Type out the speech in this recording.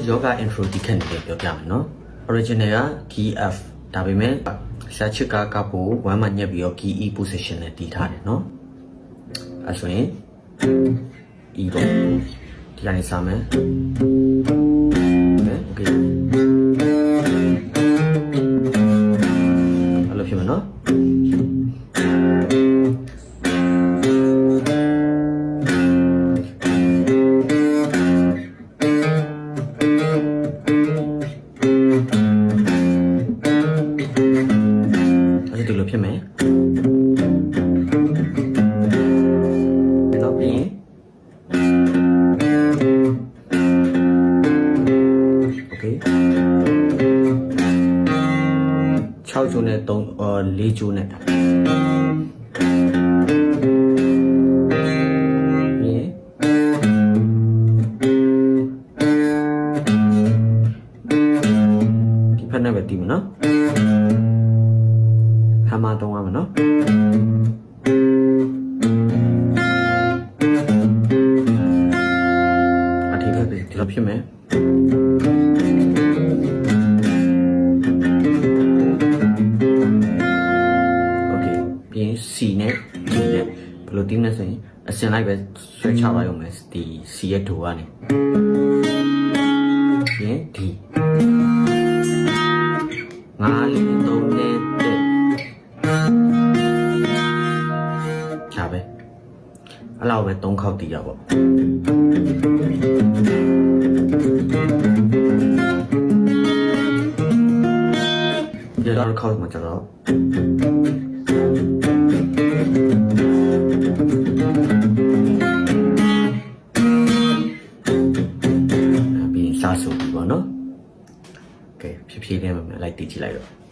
yoga intro ဒီခက်နေပြောပြမယ်နော် original က key F ဒါပေမဲ့စာချစ်ကပို1မှာညက်ပြီးတော့ key E position နဲ့တီးထားတယ်နော်အဲဆိုရင် E ပေါ့ဒီကနေစမယ် okay အဲ့လိုဖြစ်မယ်နော်ဒီလိုဖြစ်မယ်နောက်ပြီးโอเค6ကျိုးနဲ့4ကျိုးနဲ့ဒီဖက်နဲ့ပဲတီးမယ်နော်ဟာမတော့ရမယ်နော်အထီးပဲဒီလိုဖြစ်မယ်โอเคပြီးရင် C နဲ့ D နဲ့ဘယ်လိုတီးမလဲဆိုရင်အစင်လိုက်ပဲဆွဲချပါရုံပဲဒီ C ရဲ့ဒိုကနေပြီးရင် D 5 4 3 4ပဲအဲ့လောက်ပဲ3ခေါက်တီးရပေါ့ဒီတော့ခေါက်မှာကျတော့ပြီးစားဆိုပြီးပေါ့နော်ကဲဖြည်းဖြည်းလေးလိုက်တီးကြည့်လိုက်တော့